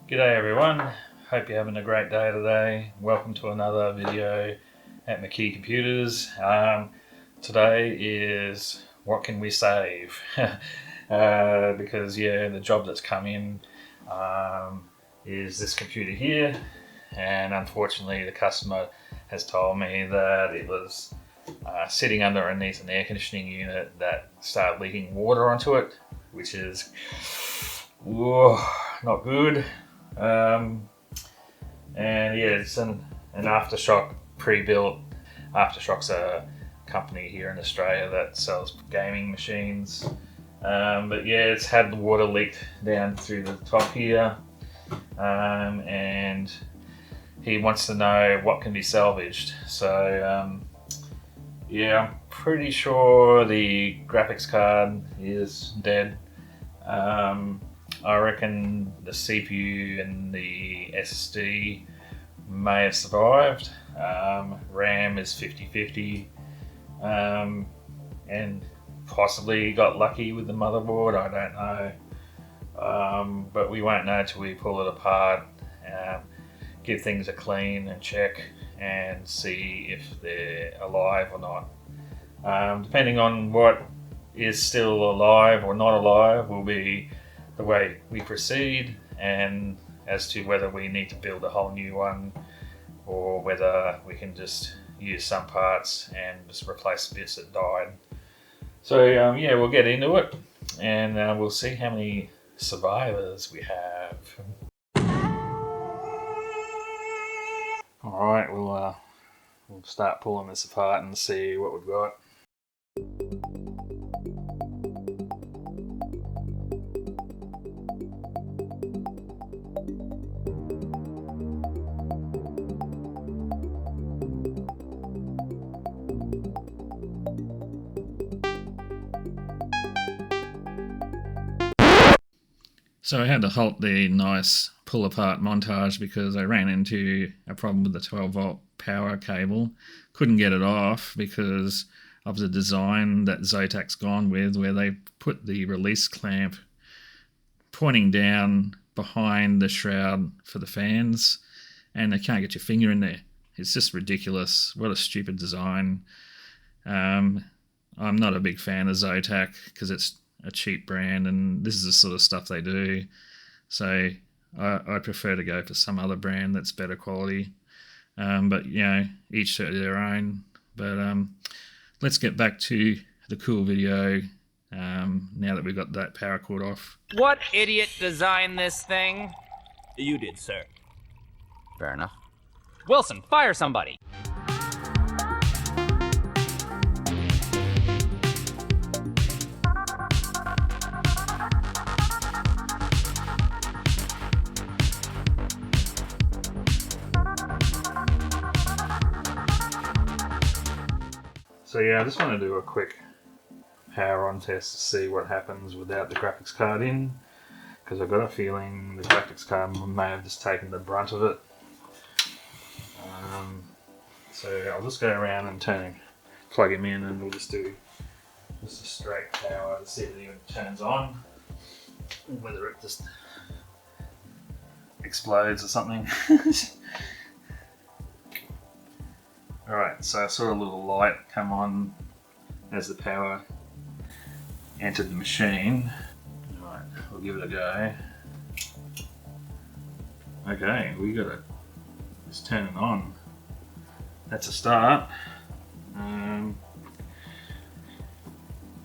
G'day everyone, hope you're having a great day today. Welcome to another video at McKee Computers. Today is what can we save? Because the job that's come in is this computer here, and unfortunately the customer has told me that it was sitting underneath an air conditioning unit that started leaking water onto it, which is not good. It's an Aftershock pre-built. Aftershock's a company here in Australia that sells gaming machines. It's had the water leaked down through the top here, and he wants to know what can be salvaged. So I'm pretty sure the graphics card is dead. I reckon the CPU and the SSD may have survived. RAM is 50-50, and possibly got lucky with the motherboard, I don't know. But we won't know till we pull it apart, give things a clean and check and see if they're alive or not. Depending on what is still alive or not alive will be the way we proceed, and as to whether we need to build a whole new one or whether we can just use some parts and just replace bits that died. So we'll get into it, and we'll see how many survivors we have. Alright, we'll start pulling this apart and see what we've got. So I had to halt the nice pull apart montage because I ran into a problem with the 12 volt power cable. Couldn't get it off because of the design that Zotac gone with, where they put the release clamp pointing down behind the shroud for the fans, and they can't get your finger in there. It's just ridiculous. What a stupid design. I'm not a big fan of Zotac because it's a cheap brand, and this is the sort of stuff they do. So I prefer to go for some other brand that's better quality. But each to their own. But let's get back to the cool video now that we've got that power cord off. What idiot designed this thing? You did, sir. Fair enough. Wilson, fire somebody. So I just want to do a quick power on test to see what happens without the graphics card in, because I've got a feeling the graphics card may have just taken the brunt of it. So I'll just go around and plug him in, and we'll just do just a straight power to see if it even turns on, whether it just explodes or something. Alright, so I saw a little light come on as the power entered the machine. Alright, we'll give it a go. Okay, we got it. It's turning on. That's a start.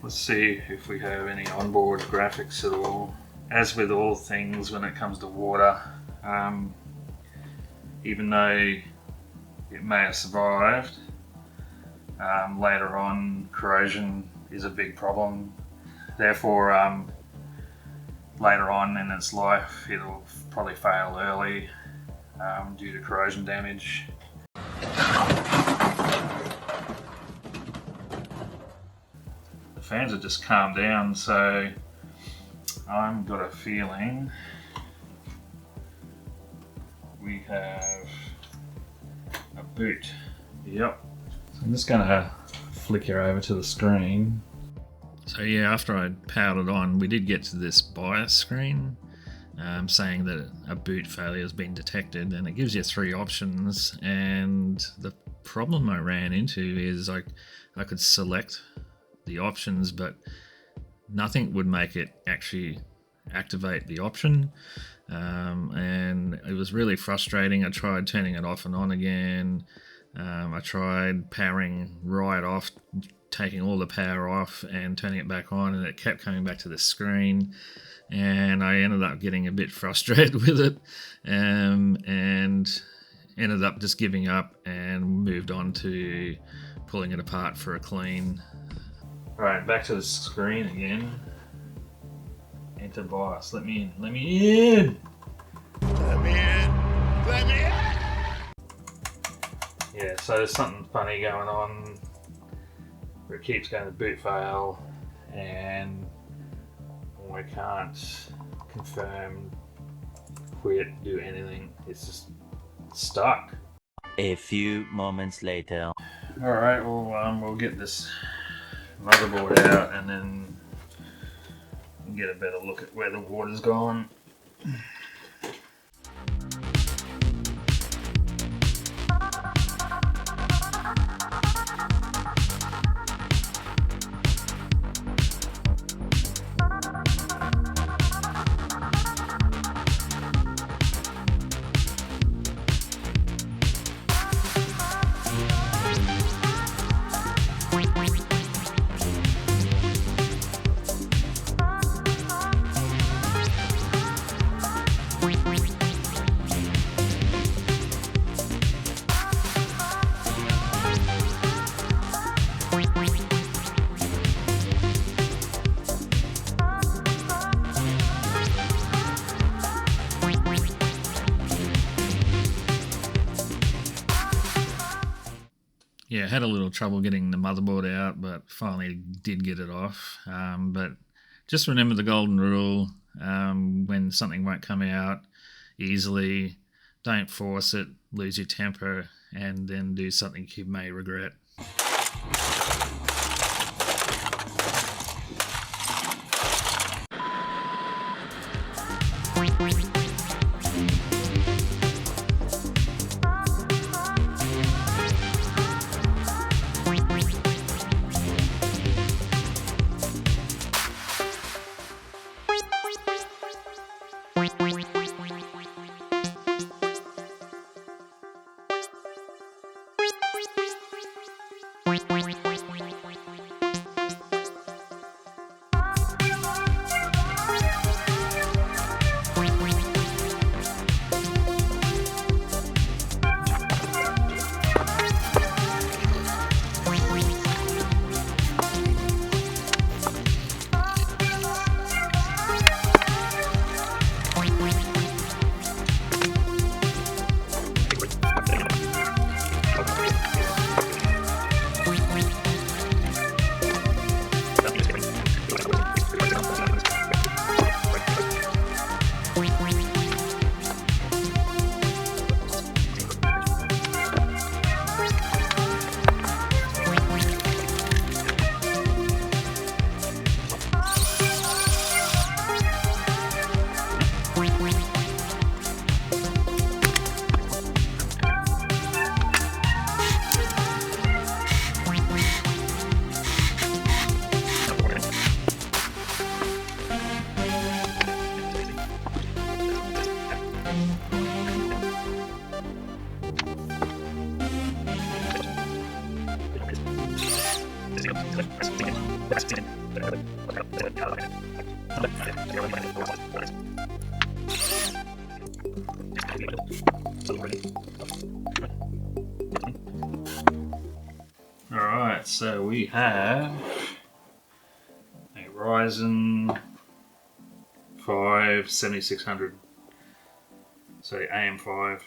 Let's see if we have any onboard graphics at all. As with all things when it comes to water, even though it may have survived, later on corrosion is a big problem. Therefore, later on in its life it'll probably fail early due to corrosion damage. The fans have just calmed down, so I've got a feeling we have a boot. Yep. So I'm just going to flicker over to the screen. So after I powered it on, we did get to this BIOS screen, saying that a boot failure has been detected, and it gives you 3 options. And the problem I ran into is I could select the options, but nothing would make it actually activate the option, and it was really frustrating. I tried turning it off and on again. I tried powering right off, taking all the power off and turning it back on, and it kept coming back to the screen, and I ended up getting a bit frustrated with it, and ended up just giving up and moved on to pulling it apart for a clean. Right, back to the screen again. Enter BIOS. Let me in. Let me in. Let me in. Let me in. Yeah, so there's something funny going on where it keeps going to boot fail, and I can't confirm, quit, do anything. It's just stuck. A few moments later. Alright, well, we'll get this motherboard out and then get a better look at where the water's gone. Yeah, had a little trouble getting the motherboard out, but finally did get it off. But just remember the golden rule: when something won't come out easily, don't force it, lose your temper, and then do something you may regret. Alright, so we have a Ryzen 5 7600, so AM5.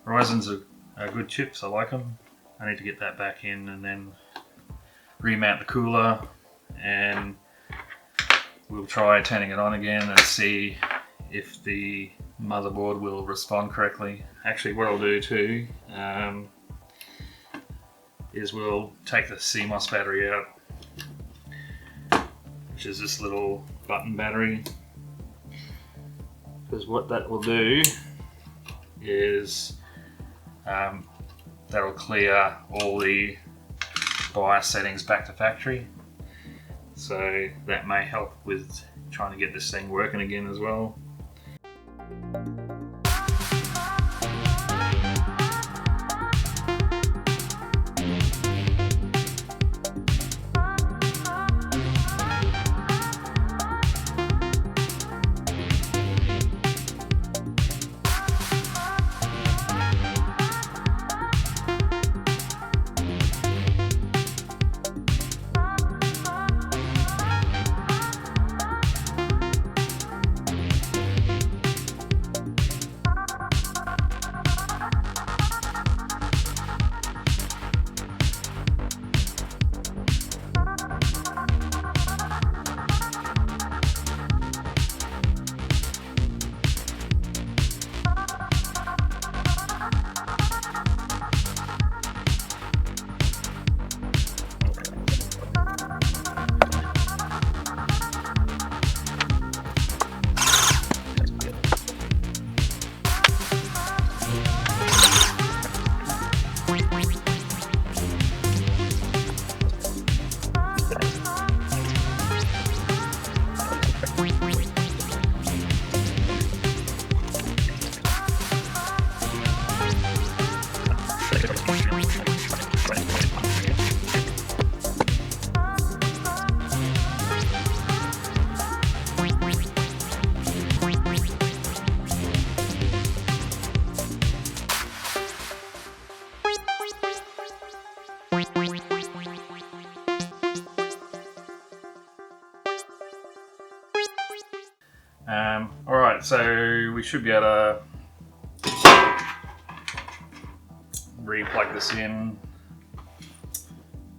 Ryzen's are good chips, I like them. I need to get that back in and then remount the cooler, and we'll try turning it on again and see if the motherboard will respond correctly. Actually, what I'll do too is we'll take the CMOS battery out, which is this little button battery, because what that will do is that'll clear all the BIOS settings back to factory. So that may help with trying to get this thing working again as well. Alright, so we should be able to re-plug this in,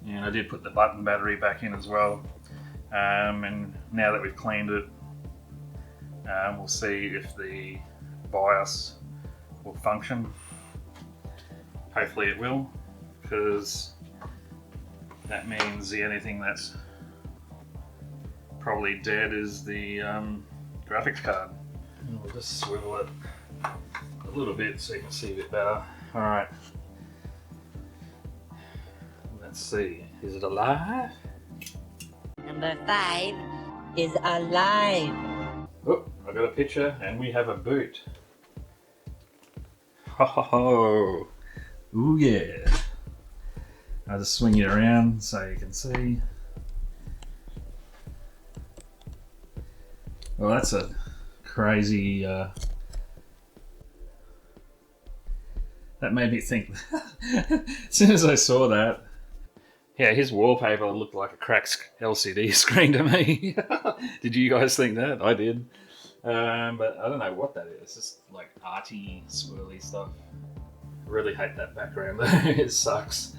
and I did put the button battery back in as well, and now that we've cleaned it, we'll see if the BIOS will function. Hopefully it will, because that means the only thing that's probably dead is the graphics card. And we'll just swivel it a little bit so you can see a bit better. Alright. Let's see. Is it alive? Number 5 is alive. Oh, I got a picture and we have a boot. Ho ho ho. Ooh yeah. I'll just swing it around so you can see. Well, that's a crazy, that made me think, as soon as I saw that, yeah, his wallpaper looked like a cracked LCD screen to me. Did you guys think that? I did. But I don't know what that is. It's just like arty, swirly stuff. I really hate that background though, it sucks.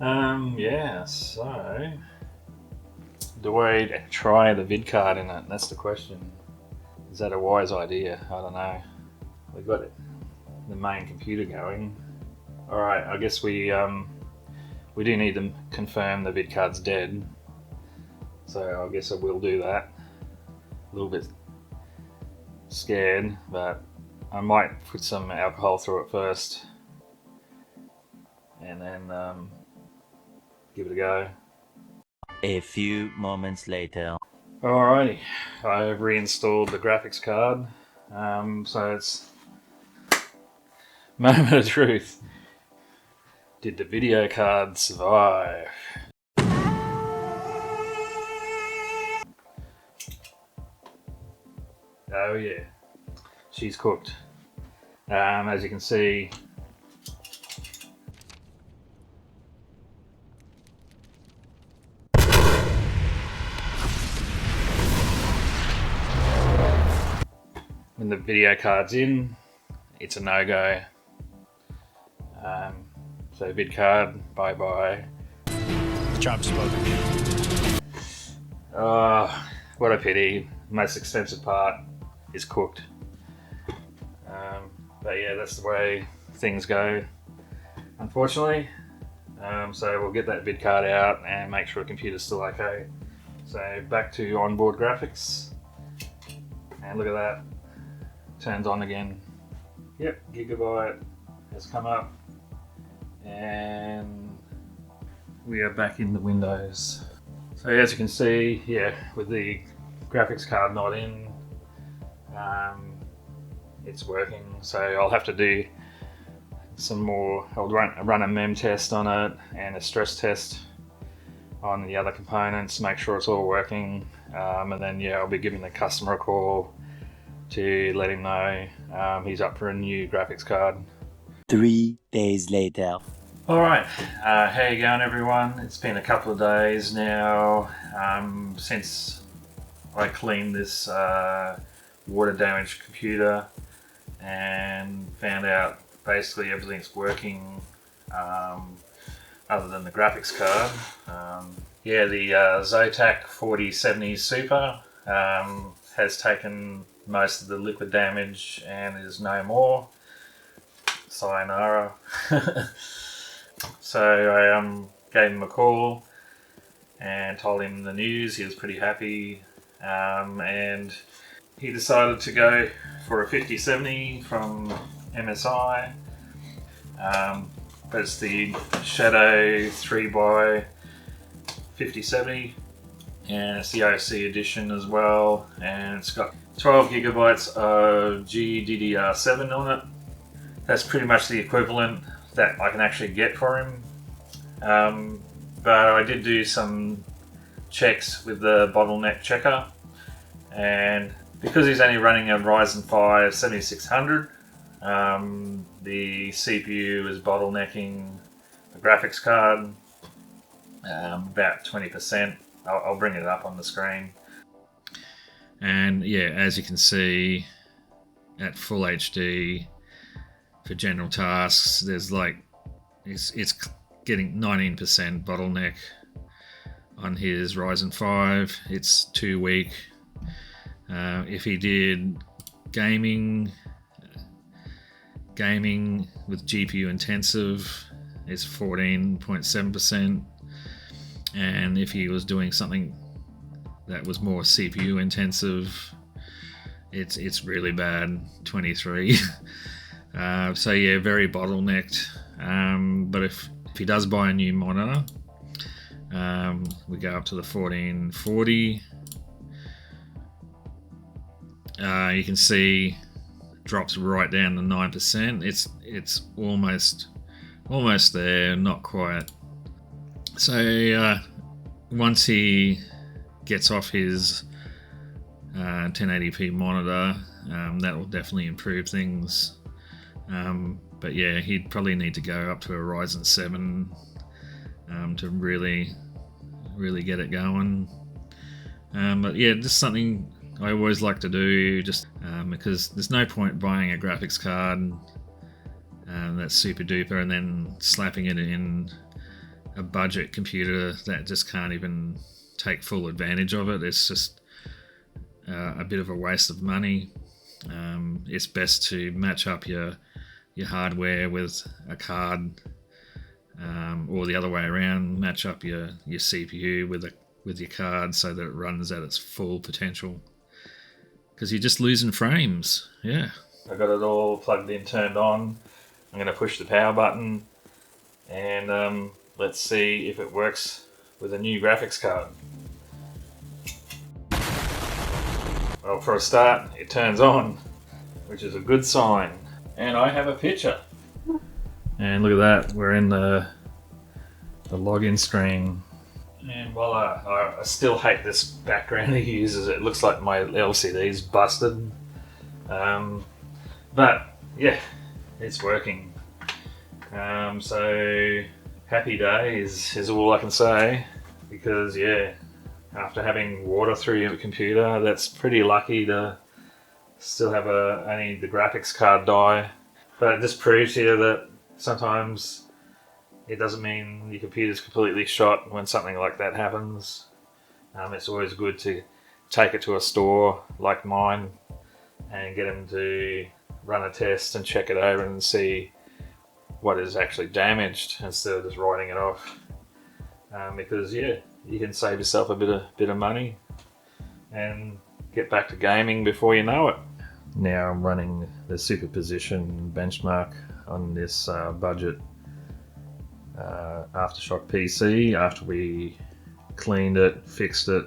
Yeah, so... do I try the vid card in it? That's the question. Is that a wise idea? I don't know. We've got the main computer going. Alright, I guess we do need to confirm the vid card's dead. So I guess I will do that. A little bit scared, but I might put some alcohol through it first. And then give it a go. A few moments later. Alrighty, I've reinstalled the graphics card, so it's moment of truth. Did the video card survive? Oh yeah, she's cooked. As you can see, when the video card's in, it's a no-go. So vid card, bye-bye. Job spoken. Oh, what a pity. Most expensive part is cooked. But yeah, that's the way things go, unfortunately. So we'll get that vid card out and make sure the computer's still okay. So back to onboard graphics. And look at that, turns on again. Yep, Gigabyte has come up, and we are back in the Windows. So as you can see, yeah, with the graphics card not in, it's working. So I'll have to do some more. I'll run a mem test on it and a stress test on the other components, make sure it's all working, and then yeah, I'll be giving the customer a call to let him know he's up for a new graphics card. 3 days later. Alright, how you going everyone? It's been a couple of days now since I cleaned this water damaged computer and found out basically everything's working other than the graphics card. Yeah, the Zotac 4070 Super has taken most of the liquid damage and is no more. Sayonara. So I gave him a call and told him the news. He was pretty happy, and he decided to go for a 5070 from MSI, but it's the Shadow 3x 5070, and it's the OC edition as well, and it's got 12 gigabytes of GDDR7 on it. That's pretty much the equivalent that I can actually get for him. But I did do some checks with the bottleneck checker, and because he's only running a Ryzen 5 7600, the CPU is bottlenecking the graphics card about 20%. I'll bring it up on the screen. And yeah, as you can see, at full HD for general tasks, there's like it's getting 19% bottleneck on his Ryzen 5. It's too weak. If he did gaming with GPU intensive, it's 14.7%, and if he was doing something that was more CPU intensive, it's really bad, 23. So yeah, very bottlenecked. But if he does buy a new monitor, we go up to the 1440. You can see drops right down to 9%. It's almost there, not quite. So once he gets off his 1080p monitor, that will definitely improve things. But yeah, he'd probably need to go up to a Ryzen 7 to really get it going. But yeah, just something I always like to do, just because there's no point buying a graphics card that's super duper and then slapping it in a budget computer that just can't even take full advantage of it. It's just a bit of a waste of money. It's best to match up your hardware with a card, or the other way around, match up your CPU with your card so that it runs at its full potential, because you're just losing frames. Yeah, I got it all plugged in, turned on. I'm going to push the power button and let's see if it works with a new graphics card. Well, for a start, it turns on, which is a good sign. And I have a picture. And look at that, we're in the login screen. And voila, I still hate this background he uses. It looks like my LCD's busted. But yeah, it's working. So happy days is all I can say, because yeah, after having water through your computer, that's pretty lucky to still have only the graphics card die. But it just proves here that sometimes it doesn't mean your computer's completely shot when something like that happens. It's always good to take it to a store like mine and get them to run a test and check it over and see what is actually damaged instead of just writing it off. Because yeah, you can save yourself a bit of money and get back to gaming before you know it. Now I'm running the superposition benchmark on this budget Aftershock PC after we cleaned it, fixed it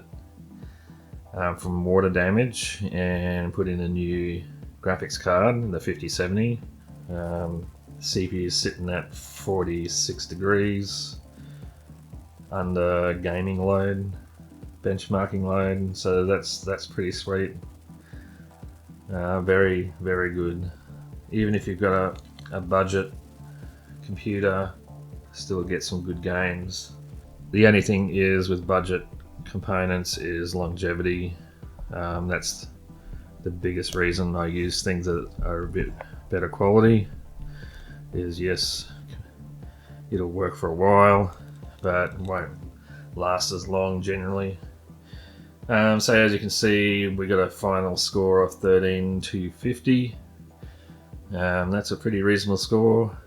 from water damage, and put in a new graphics card, the 5070. CPU is sitting at 46 degrees under gaming load, benchmarking load, so that's pretty sweet. Very, very good. Even if you've got a budget computer, still get some good games. The only thing is with budget components is longevity. That's the biggest reason I use things that are a bit better quality. Is yes, it'll work for a while, but won't last as long generally. So as you can see, we got a final score of 13,250. That's a pretty reasonable score.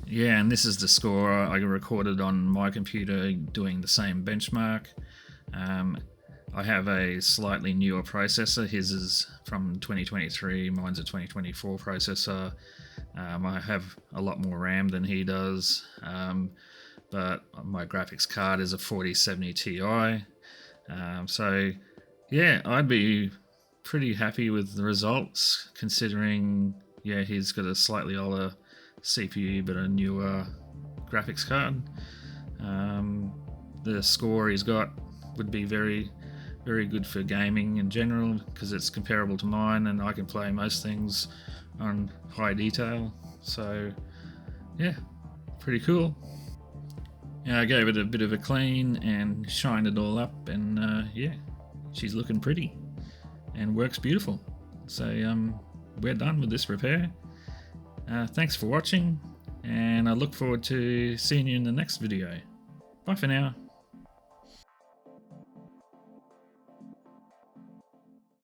Yeah, and this is the score I recorded on my computer doing the same benchmark. I have a slightly newer processor. His is from 2023, mine's a 2024 processor. I have a lot more RAM than he does, but my graphics card is a 4070 Ti. So yeah, I'd be pretty happy with the results, considering yeah, he's got a slightly older CPU but a newer graphics card. The score he's got would be very, very good for gaming in general, because it's comparable to mine and I can play most things on high detail. So yeah, pretty cool. Yeah, I gave it a bit of a clean and shined it all up, and yeah, she's looking pretty and works beautiful. So we're done with this repair. Thanks for watching, and I look forward to seeing you in the next video. Bye for now.